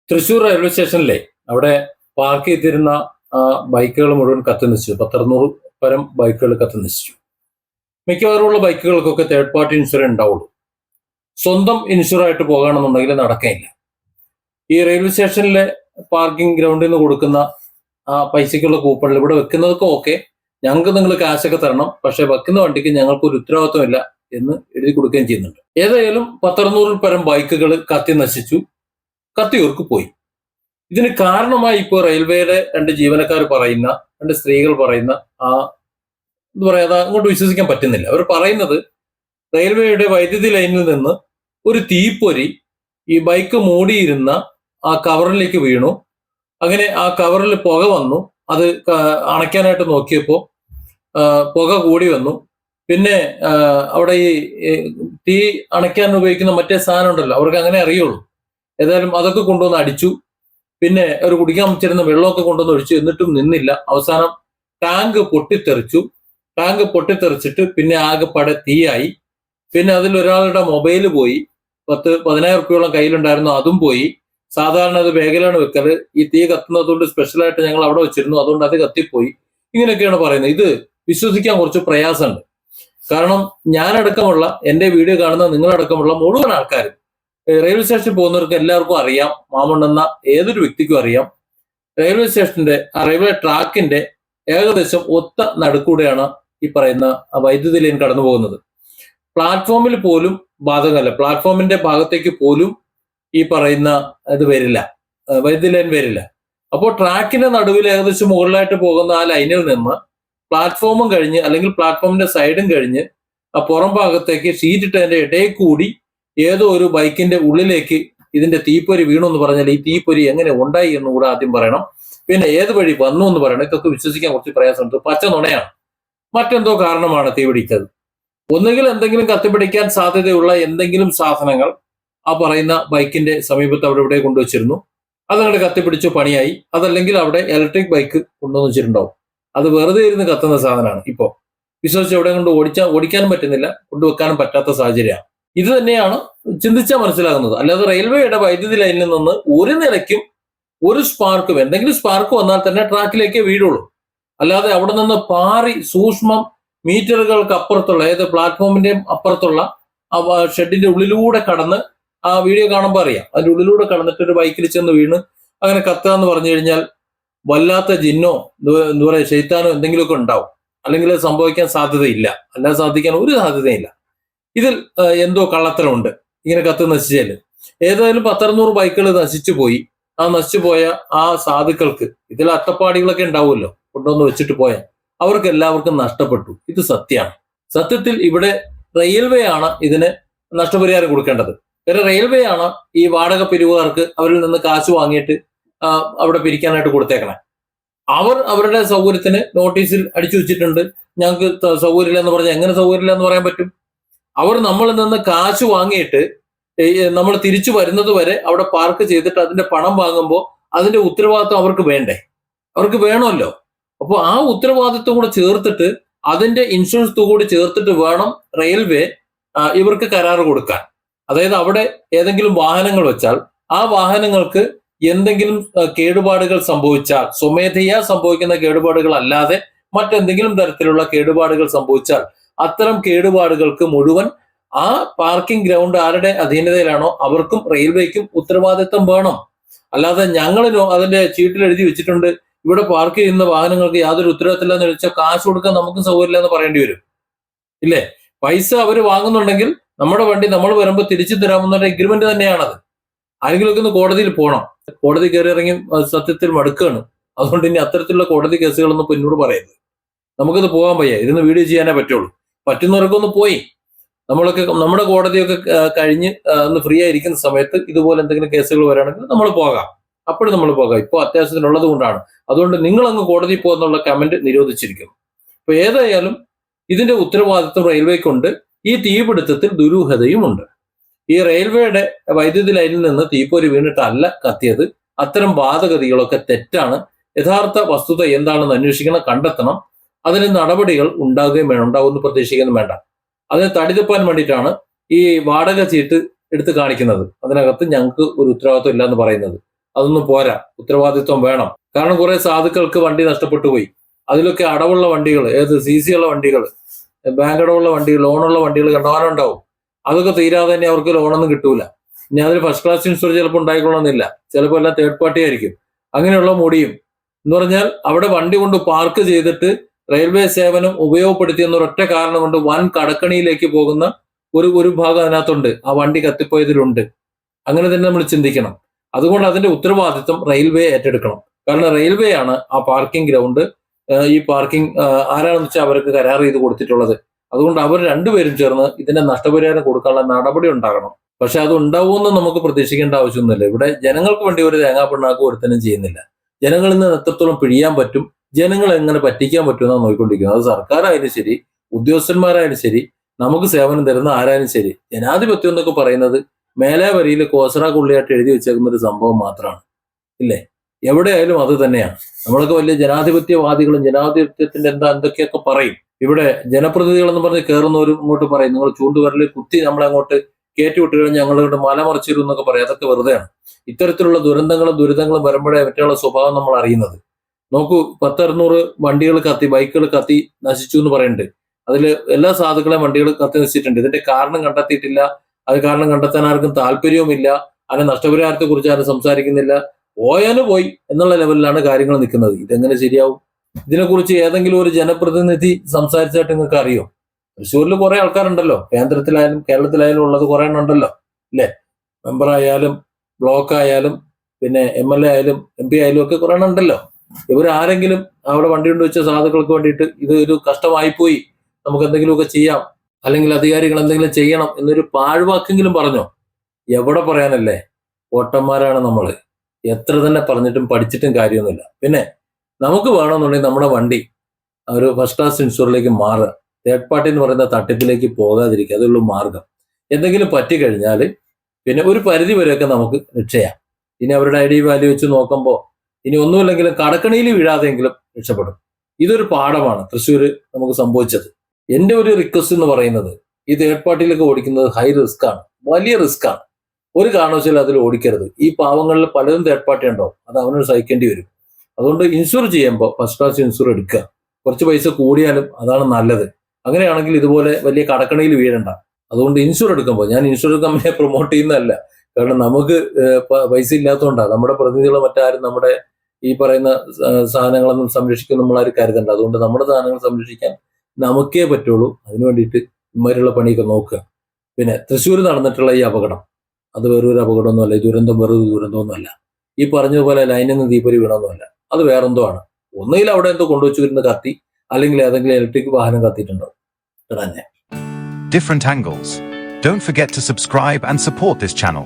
Thrissur railway സ്റ്റേഷനിലെ അവിടെ park ചെയ്തിരുന്ന ബൈക്കുകൾ മുഴുവൻ കത്തിനശിച്ചു. 10-600 പരം ബൈക്കുകൾ കത്തിനശിച്ചു. മിക്കവാറുമുള്ള ബൈക്കുകൾക്കൊക്കെ തേർഡ് പാർട്ടി ഇൻഷുറൻസ് ഉണ്ടാവുള്ളൂ. സ്വന്തം ഇൻഷുറായിട്ട് പോകുകയാണെന്നുണ്ടെങ്കിൽ നടക്കില്ല. ഈ റെയിൽവേ സ്റ്റേഷനിലെ പാർക്കിംഗ് ഗ്രൗണ്ടിൽ നിന്ന് കൊടുക്കുന്ന പൈസയ്ക്കുള്ള കൂപ്പണിൽ ഇവിടെ വെക്കുന്നതൊക്കെ ഓക്കെ, ഞങ്ങൾക്ക് നിങ്ങൾ കാശൊക്കെ തരണം, പക്ഷെ വെക്കുന്ന വണ്ടിക്ക് ഞങ്ങൾക്ക് ഒരു ഉത്തരവാദിത്വമില്ല എന്ന് എഴുതി കൊടുക്കുകയും ചെയ്യുന്നുണ്ട്. ഏതായാലും 10-600 പരം ബൈക്കുകൾ കത്തി നശിച്ചു, കത്തിയൂർക്ക് പോയി. ഇതിന് കാരണമായി ഇപ്പോൾ റെയിൽവേയുടെ 2 ജീവനക്കാർ പറയുന്ന, 2 സ്ത്രീകൾ പറയുന്ന എന്താ പറയാ, അങ്ങോട്ട് വിശ്വസിക്കാൻ പറ്റുന്നില്ല. അവർ പറയുന്നത് റെയിൽവേയുടെ വൈദ്യുതി ലൈനിൽ നിന്ന് ഒരു തീപ്പൊരി ഈ ബൈക്ക് മൂടിയിരുന്ന ആ കവറിലേക്ക് വീണു. അങ്ങനെ ആ കവറിൽ പുക വന്നു. അത് അണയ്ക്കാനായിട്ട് നോക്കിയപ്പോൾ പുക കൂടി വന്നു. പിന്നെ അവിടെ ഈ തീ അണയ്ക്കാൻ ഉപയോഗിക്കുന്ന മറ്റേ സാധനം ഉണ്ടല്ലോ, അവർക്ക് അങ്ങനെ അറിയുള്ളൂ. ഏതായാലും അതൊക്കെ കൊണ്ടുവന്ന് അടിച്ചു. പിന്നെ അവർ കുടിക്കാൻ വെച്ചിരുന്ന വെള്ളമൊക്കെ കൊണ്ടുവന്ന് ഒഴിച്ചു. എന്നിട്ടും നിന്നില്ല. അവസാനം ടാങ്ക് പൊട്ടിത്തെറിച്ചു. ടാങ്ക് പൊട്ടിത്തെറിച്ചിട്ട് പിന്നെ ആകെപ്പാടെ തീയായി. പിന്നെ അതിൽ ഒരാളുടെ മൊബൈൽ പോയി. 10-15 റുപ്യോളം കയ്യിലുണ്ടായിരുന്നു, അതും പോയി. സാധാരണ അത് ബാഗിലാണ് വെക്കല്. ഈ തീ കത്തുന്നതുകൊണ്ട് സ്പെഷ്യലായിട്ട് ഞങ്ങൾ അവിടെ വെച്ചിരുന്നു, അതുകൊണ്ട് അത് കത്തിപ്പോയി. ഇങ്ങനെയൊക്കെയാണ് പറയുന്നത്. ഇത് വിശ്വസിക്കാൻ കുറച്ച് പ്രയാസമുണ്ട്. കാരണം ഞാനടക്കമുള്ള, എന്റെ വീഡിയോ കാണുന്ന നിങ്ങളടക്കമുള്ള മുഴുവൻ ആൾക്കാരും, റെയിൽവേ സ്റ്റേഷനിൽ പോകുന്നവർക്ക് എല്ലാവർക്കും അറിയാം, മാമണ്ണെന്ന ഏതൊരു വ്യക്തിക്കും അറിയാം, റെയിൽവേ സ്റ്റേഷന്റെ റെയിൽവേ ട്രാക്കിന്റെ ഏകദേശം ഒത്ത നടുക്കൂടെയാണ് ഈ പറയുന്ന വൈദ്യുതി ലൈൻ കടന്നു പോകുന്നത്. പ്ലാറ്റ്ഫോമിൽ പോലും ബാധകമല്ല, പ്ലാറ്റ്ഫോമിന്റെ ഭാഗത്തേക്ക് പോലും ഈ പറയുന്ന ഇത് വരില്ല, വൈദ്യുതി ലൈൻ വരില്ല. അപ്പോൾ ട്രാക്കിന്റെ നടുവിൽ ഏകദേശം മുകളിലായിട്ട് പോകുന്ന ആ ലൈനിൽ നിന്ന് പ്ലാറ്റ്ഫോമും കഴിഞ്ഞ്, അല്ലെങ്കിൽ പ്ലാറ്റ്ഫോമിന്റെ സൈഡും കഴിഞ്ഞ് ആ പുറം ഭാഗത്തേക്ക് ഷീറ്റിട്ടതിന്റെ ഇടയിൽ കൂടി ഏതോ ഒരു ബൈക്കിന്റെ ഉള്ളിലേക്ക് ഇതിന്റെ തീപ്പൊരി വീണു എന്ന് പറഞ്ഞാൽ ഈ തീപ്പൊരി എങ്ങനെ ഉണ്ടായി എന്ന് കൂടെ ആദ്യം പറയണം. പിന്നെ ഏത് വഴി വന്നു എന്ന് പറയണം. ഇതൊക്കെ വിശ്വസിക്കാൻ കുറച്ച് പ്രയാസമുണ്ട്. പച്ച നുണയാണ്. മറ്റെന്തോ കാരണമാണ് തീ പിടിച്ചത്. ഒന്നുകിൽ എന്തെങ്കിലും കത്തിപ്പിടിക്കാൻ സാധ്യതയുള്ള എന്തെങ്കിലും സാധനങ്ങൾ ആ പറയുന്ന ബൈക്കിന്റെ സമീപത്ത് അവിടെ ഇവിടെ കൊണ്ടുവച്ചിരുന്നു. അതങ്ങോട്ട് കത്തിപ്പിടിച്ചു, പണിയായി. അതല്ലെങ്കിൽ അവിടെ ഇലക്ട്രിക് ബൈക്ക് കൊണ്ടുവന്ന് വെച്ചിട്ടുണ്ടാവും. അത് വെറുതെ ഇരുന്ന് കത്തുന്ന സാധനമാണ്. ഇപ്പോൾ വിശ്വസിച്ച് എവിടെ കൊണ്ട് ഓടിക്കാനും പറ്റുന്നില്ല, കൊണ്ടുവെക്കാനും പറ്റാത്ത സാഹചര്യമാണ്. ഇത് തന്നെയാണ് ചിന്തിച്ചാൽ മനസ്സിലാകുന്നത്. അല്ലാതെ റെയിൽവേയുടെ വൈദ്യുതി ലൈനിൽ നിന്ന് ഒരു നിലയ്ക്കും ഒരു സ്പാർക്കും, എന്തെങ്കിലും സ്പാർക്ക് വന്നാൽ തന്നെ ട്രാക്കിലേക്കേ വീഴുള്ളൂ. അല്ലാതെ അവിടെ നിന്ന് പാറി സൂക്ഷ്മം മീറ്ററുകൾക്ക് അപ്പുറത്തുള്ള, ഏത് പ്ലാറ്റ്ഫോമിന്റെയും അപ്പുറത്തുള്ള ആ ഷെഡിന്റെ ഉള്ളിലൂടെ കടന്ന്, ആ വീഡിയോ കാണുമ്പോൾ അറിയാം, അതിന്റെ ഉള്ളിലൂടെ കടന്നിട്ട് ഒരു ബൈക്കിൽ ചെന്ന് വീണ് അങ്ങനെ കത്തുക എന്ന് പറഞ്ഞു കഴിഞ്ഞാൽ വല്ലാത്ത ജിന്നോ എന്താ പറയുക ശൈത്താനോ എന്തെങ്കിലുമൊക്കെ ഉണ്ടാവും. അല്ലെങ്കിൽ അത് സംഭവിക്കാൻ സാധ്യതയില്ല. അല്ലാതെ സാധിക്കാൻ ഒരു സാധ്യതയില്ല. ഇതിൽ എന്തോ കള്ളത്തരമുണ്ട് ഇങ്ങനെ കത്ത് നശിച്ചാല്. ഏതായാലും 10-600 ബൈക്കുകൾ നശിച്ചു പോയി. ആ നശിച്ചു പോയ ആ സാധുക്കൾക്ക്, ഇതിൽ അട്ടപ്പാടികളൊക്കെ ഉണ്ടാവുമല്ലോ കൊണ്ടുവന്ന് വെച്ചിട്ട് പോയാൽ, അവർക്ക് എല്ലാവർക്കും നഷ്ടപ്പെട്ടു. ഇത് സത്യമാണ്. സത്യത്തിൽ ഇവിടെ റെയിൽവേ ആണ് ഇതിന് നഷ്ടപരിഹാരം കൊടുക്കേണ്ടത്. കാരണം റെയിൽവേ ആണ് ഈ വാടക പിരിവുകാർക്ക് അവരിൽ നിന്ന് കാശ് വാങ്ങിയിട്ട് അവിടെ പിരിക്കാനായിട്ട് കൊടുത്തേക്കണേ. അവർ അവരുടെ സൗകര്യത്തിന് നോട്ടീസിൽ അടിച്ചു വെച്ചിട്ടുണ്ട്, ഞങ്ങൾക്ക് സൗകര്യമില്ല എന്ന് പറഞ്ഞാൽ എങ്ങനെ സൗകര്യമില്ല എന്ന് പറയാൻ പറ്റും? അവർ നമ്മളിൽ നിന്ന് കാശ് വാങ്ങിയിട്ട് നമ്മൾ തിരിച്ചു വരുന്നത് വരെ അവിടെ പാർക്ക് ചെയ്തിട്ട് അതിന്റെ പണം വാങ്ങുമ്പോൾ അതിന്റെ ഉത്തരവാദിത്വം അവർക്ക് വേണ്ടേ? അവർക്ക് വേണമല്ലോ. അപ്പോൾ ആ ഉത്തരവാദിത്വം കൂടെ ചേർത്തിട്ട്, അതിന്റെ ഇൻഷുറൻസ് തുക കൂടി ചേർത്തിട്ട് വേണം റെയിൽവേ ഇവർക്ക് കരാർ കൊടുക്കാൻ. അതായത് അവിടെ ഏതെങ്കിലും വാഹനങ്ങൾ വെച്ചാൽ ആ വാഹനങ്ങൾക്ക് എന്തെങ്കിലും കേടുപാടുകൾ സംഭവിച്ചാൽ, സ്വമേധയാ സംഭവിക്കുന്ന കേടുപാടുകൾ അല്ലാതെ മറ്റെന്തെങ്കിലും തരത്തിലുള്ള കേടുപാടുകൾ സംഭവിച്ചാൽ, അത്തരം കേടുപാടുകൾക്ക് മുഴുവൻ ആ പാർക്കിംഗ് ഗ്രൗണ്ട് ആരുടെ അധീനതയിലാണോ അവർക്കും റെയിൽവേക്കും ഉത്തരവാദിത്വം വേണം. അല്ലാതെ ഞങ്ങളിനോ അതിന്റെ ചീട്ടിൽ എഴുതി വെച്ചിട്ടുണ്ട് ഇവിടെ പാർക്ക് ചെയ്യുന്ന വാഹനങ്ങൾക്ക് യാതൊരു ഉത്തരവാദിത്തമില്ല എന്ന് വെച്ചാൽ കാശ് കൊടുക്കാൻ നമുക്ക് സൗകര്യമില്ല എന്ന് പറയേണ്ടി വരും. ഇല്ലേ? പൈസ അവർ വാങ്ങുന്നുണ്ടെങ്കിൽ നമ്മുടെ വണ്ടി നമ്മൾ വരുമ്പോൾ തിരിച്ചു തരാമെന്നുള്ള എഗ്രിമെന്റ് തന്നെയാണത്. ആരെങ്കിലുമൊക്കെ ഒന്ന് കോടതിയിൽ പോകണം. കോടതി കയറി ഇറങ്ങി സത്യത്തിൽ മടുക്കുകയാണ്. അതുകൊണ്ട് ഇനി അത്തരത്തിലുള്ള കോടതി കേസുകളൊന്നും പിന്നോട് പറയരുത്. നമുക്കത് പോകാൻ വയ്യ. ഇരുന്ന് വീഡിയോ ചെയ്യാനേ പറ്റുള്ളൂ. പറ്റുന്നവർക്കൊന്ന് പോയി നമ്മളൊക്കെ നമ്മുടെ കോടതിയൊക്കെ കഴിഞ്ഞ് ഒന്ന് ഫ്രീ ആയിരിക്കുന്ന സമയത്ത് ഇതുപോലെ എന്തെങ്കിലും കേസുകൾ വരാണെങ്കിൽ നമ്മൾ പോകാം. അപ്പോഴും നമ്മൾ പോകാം. ഇപ്പോൾ അത്യാവശ്യത്തിനുള്ളത് കൊണ്ടാണ്. അതുകൊണ്ട് നിങ്ങൾ അങ്ങ് കോടതിയിൽ പോകുന്നുള്ള കമന്റ് നിരോധിച്ചിരിക്കുന്നു. അപ്പൊ ഏതായാലും ഇതിന്റെ ഉത്തരവാദിത്വം റെയിൽവേക്കുണ്ട്. ഈ തീപിടുത്തത്തിൽ ദുരൂഹതയുമുണ്ട്. ഈ റെയിൽവേയുടെ വൈദ്യുതി ലൈനിൽ നിന്ന് തീപ്പൊരി വീണിട്ടല്ല കത്തിയത്. അത്തരം വാദഗതികളൊക്കെ തെറ്റാണ്. യഥാർത്ഥ വസ്തുത എന്താണെന്ന് അന്വേഷിക്കണം, കണ്ടെത്തണം. അതിന് നടപടികൾ ഉണ്ടാകുകയും വേണം. ഉണ്ടാകുമെന്ന് പ്രതീക്ഷിക്കുകയും വേണ്ട. അതിനെ തടിതപ്പാൻ വേണ്ടിയിട്ടാണ് ഈ വാടക ചീട്ട് എടുത്ത് കാണിക്കുന്നത്. അതിനകത്ത് ഞങ്ങൾക്ക് ഒരു ഉത്തരവാദിത്വം ഇല്ല എന്ന് പറയുന്നത്. അതൊന്നും പോരാ, ഉത്തരവാദിത്വം വേണം. കാരണം കുറെ സാധുക്കൾക്ക് വണ്ടി നഷ്ടപ്പെട്ടു പോയി. അതിലൊക്കെ അടവുള്ള വണ്ടികൾ, CC ഉള്ള വണ്ടികൾ, ബാങ്ക് അടവുള്ള വണ്ടികൾ, ലോണുള്ള വണ്ടികൾ കണ്ടവാനം ഉണ്ടാവും. അതൊക്കെ തീരാതെ തന്നെ അവർക്ക് ലോണൊന്നും കിട്ടൂല. ഇനി അതിൽ ഫസ്റ്റ് ക്ലാസ് ഇൻഷുർ ചിലപ്പോൾ ഉണ്ടായിക്കൊള്ളുന്നില്ല, ചിലപ്പോൾ എല്ലാം തേർഡ് പാർട്ടി ആയിരിക്കും. അങ്ങനെയുള്ള മുടിയും എന്ന് പറഞ്ഞാൽ അവിടെ വണ്ടി കൊണ്ട് പാർക്ക് ചെയ്തിട്ട് റെയിൽവേ സേവനം ഉപയോഗപ്പെടുത്തി എന്നൊരൊറ്റ കാരണം കൊണ്ട് വൻ കടക്കണിയിലേക്ക് പോകുന്ന ഒരു ഭാഗം അതിനകത്തുണ്ട്. ആ വണ്ടി കത്തിപ്പോയതിലുണ്ട്. അങ്ങനെ തന്നെ നമ്മൾ ചിന്തിക്കണം. അതുകൊണ്ട് അതിന്റെ ഉത്തരവാദിത്വം റെയിൽവേ ഏറ്റെടുക്കണം. കാരണം റെയിൽവേ ആണ് ആ പാർക്കിംഗ് ഗ്രൗണ്ട്, ഈ പാർക്കിംഗ് ആരാണെന്ന് വെച്ചാൽ അവർക്ക് കരാർ ചെയ്ത് കൊടുത്തിട്ടുള്ളത്. അതുകൊണ്ട് അവർ രണ്ടുപേരും ചേർന്ന് ഇതിന്റെ നഷ്ടപരിഹാരം കൊടുക്കാനുള്ള നടപടി ഉണ്ടാകണം. പക്ഷെ അത് ഉണ്ടാവുമെന്ന് നമുക്ക് പ്രതീക്ഷിക്കേണ്ട ആവശ്യമൊന്നുമില്ല. ഇവിടെ ജനങ്ങൾക്ക് വേണ്ടി ഒരു തേങ്ങാപ്പിണ്ണാക്കും ഒരുത്തനും ചെയ്യുന്നില്ല. ജനങ്ങളിൽ നിന്ന് എത്രത്തോളം പിഴിയാൻ പറ്റും, ജനങ്ങളെ എങ്ങനെ പറ്റിക്കാൻ പറ്റുമെന്നാണ് നോക്കിക്കൊണ്ടിരിക്കുന്നത്. അത് സർക്കാരായാലും ശരി, ഉദ്യോഗസ്ഥന്മാരായാലും ശരി, നമുക്ക് സേവനം തരുന്ന ആരായാലും ശരി. ജനാധിപത്യം എന്നൊക്കെ പറയുന്നത് മേലെ വരിയിൽ കോസറ കൊള്ളിയായിട്ട് എഴുതി വെച്ചേക്കുന്ന ഒരു സംഭവം മാത്രമാണ്, ഇല്ലേ? എവിടെയായാലും അത് തന്നെയാണ്. നമ്മളൊക്കെ വലിയ ജനാധിപത്യവാദികളും ജനാധിപത്യത്തിന്റെ എന്തൊക്കെയൊക്കെ പറയും. ഇവിടെ ജനപ്രതിനിധികൾ എന്ന് പറഞ്ഞ് കയറുന്നവരും ഇങ്ങോട്ട് പറയും, നിങ്ങൾ ചൂണ്ടുവരല് കുത്തി നമ്മളെ അങ്ങോട്ട് കയറ്റി വിട്ട് കഴിഞ്ഞാൽ ഞങ്ങളുടെ മലമറിച്ചിരും എന്നൊക്കെ പറയും. അതൊക്കെ വെറുതെയാണ്. ഇത്തരത്തിലുള്ള ദുരന്തങ്ങളും വരുമ്പോഴേ മറ്റുള്ള സ്വഭാവം നമ്മൾ അറിയുന്നത്. നോക്കൂ, 10-600 വണ്ടികൾ കത്തി, ബൈക്കുകൾ കത്തി നശിച്ചു എന്ന് പറയുന്നുണ്ട്. അതിൽ എല്ലാ സാധുക്കളെയും വണ്ടികൾ കത്തി നശിച്ചിട്ടുണ്ട്. ഇതിന്റെ കാരണം കണ്ടെത്തിയിട്ടില്ല. അത് കാരണം കണ്ടെത്താൻ ആർക്കും താല്പര്യവുമില്ല. അതിന്റെ നഷ്ടപരിഹാരത്തെ കുറിച്ച് ആരും സംസാരിക്കുന്നില്ല. പോയാലും പോയി എന്നുള്ള ലെവലിലാണ് കാര്യങ്ങൾ നിൽക്കുന്നത്. ഇതെങ്ങനെ ശരിയാവും? ഇതിനെക്കുറിച്ച് ഏതെങ്കിലും ഒരു ജനപ്രതിനിധി സംസാരിച്ചായിട്ട് നിങ്ങൾക്ക് അറിയോ? തൃശ്ശൂരിൽ കുറെ ആൾക്കാരുണ്ടല്ലോ, കേന്ദ്രത്തിലായാലും കേരളത്തിലായാലും ഉള്ളത് കുറെ എണ്ണം ഉണ്ടല്ലോ, അല്ലേ? മെമ്പറായാലും ബ്ലോക്ക് ആയാലും പിന്നെ MLA ആയാലും MP ആയാലും ഒക്കെ കുറെ എണ്ണം ഉണ്ടല്ലോ. ഇവരാരെങ്കിലും അവിടെ വണ്ടി കൊണ്ട് വെച്ച സാധുക്കൾക്ക് വേണ്ടിയിട്ട് ഇത് ഒരു കഷ്ടമായിപ്പോയി, നമുക്ക് എന്തെങ്കിലുമൊക്കെ ചെയ്യാം, അല്ലെങ്കിൽ അധികാരികൾ എന്തെങ്കിലും ചെയ്യണം എന്നൊരു പാഴ്വാക്കെങ്കിലും പറഞ്ഞോ? എവിടെ പറയാനല്ലേ? ഓട്ടന്മാരാണ് നമ്മൾ. എത്ര തന്നെ പറഞ്ഞിട്ടും പഠിച്ചിട്ടും കാര്യമൊന്നുമില്ല. പിന്നെ നമുക്ക് വേണമെന്നുണ്ടെങ്കിൽ നമ്മുടെ വണ്ടി ഒരു ഫസ്റ്റ് ക്ലാസ് ഇൻഷുറിലേക്ക് മാറുക, തേർഡ് പാർട്ടി എന്ന് പറയുന്ന തട്ടിപ്പിലേക്ക് പോകാതിരിക്കുക. അതുള്ള മാർഗം. എന്തെങ്കിലും പറ്റിക്കഴിഞ്ഞാൽ പിന്നെ ഒരു പരിധി വരെയൊക്കെ നമുക്ക് രക്ഷയാം. ഇനി അവരുടെ ID വാല്യൂ വെച്ച് നോക്കുമ്പോൾ ഇനി ഒന്നുമില്ലെങ്കിലും കടക്കണിയിൽ വീഴാതെങ്കിലും രക്ഷപ്പെടും. ഇതൊരു പാഠമാണ് തൃശ്ശൂര് നമുക്ക് സംഭവിച്ചത്. എന്റെ ഒരു റിക്വസ്റ്റ് എന്ന് പറയുന്നത്, ഈ തേർഡ് പാർട്ടിയിലൊക്കെ ഓടിക്കുന്നത് ഹൈ റിസ്ക് ആണ്, വലിയ റിസ്ക് ആണ്. ഒരു കാരണവശാലും അതിൽ ഓടിക്കരുത്. ഈ പാവങ്ങളിൽ പലരും തേർഡ് പാർട്ടി ഉണ്ടാവും, അത് അവനോട് സഹിക്കേണ്ടി വരും. അതുകൊണ്ട് ഇൻഷുർ ചെയ്യുമ്പോൾ ഫസ്റ്റ് ക്ലാസ് ഇൻഷുർ എടുക്കുക. കുറച്ച് പൈസ കൂടിയാലും അതാണ് നല്ലത്. അങ്ങനെയാണെങ്കിൽ ഇതുപോലെ വലിയ കടക്കണിയിൽ വീഴണ്ട. അതുകൊണ്ട് ഇൻഷുർ എടുക്കുമ്പോൾ, ഞാൻ ഇൻഷുറൻസ് കമ്പനിയെ പ്രൊമോട്ട് ചെയ്യുന്നതല്ല, കാരണം നമുക്ക് പൈസ ഇല്ലാത്തതുകൊണ്ടാണ്. നമ്മുടെ പ്രതിനിധികളെ മറ്റാരും നമ്മുടെ ഈ പറയുന്ന സാധനങ്ങളൊന്നും സംരക്ഷിക്കും നമ്മളാരും കരുതണ്ട. അതുകൊണ്ട് നമ്മുടെ സാധനങ്ങൾ സംരക്ഷിക്കാൻ നമുക്കേ പറ്റുള്ളൂ. അതിനു വേണ്ടിയിട്ട് ഇമാരുള്ള പണിയൊക്കെ നോക്കുക. പിന്നെ തൃശ്ശൂർ നടന്നിട്ടുള്ള ഈ അപകടം, അത് വേറൊരു അപകടമൊന്നുമല്ല. ഈ ദുരന്തം വേറൊരു ദുരന്തമൊന്നുമല്ല. ഈ പറഞ്ഞതുപോലെ ലൈനിൽ നിന്ന് തീപ്പൊരി വീണൊന്നുമല്ല. അത് വേറെന്തോ ആണ്. ഒന്നുകിൽ അവിടെ എന്തോ കൊണ്ടുവച്ചു വരുന്ന കത്തി, അല്ലെങ്കിൽ ഏതെങ്കിലും ഇലക്ട്രിക് വാഹനം കത്തിയിട്ടുണ്ടാവും. തന്നെ Different angles. Don't forget to subscribe and support this channel.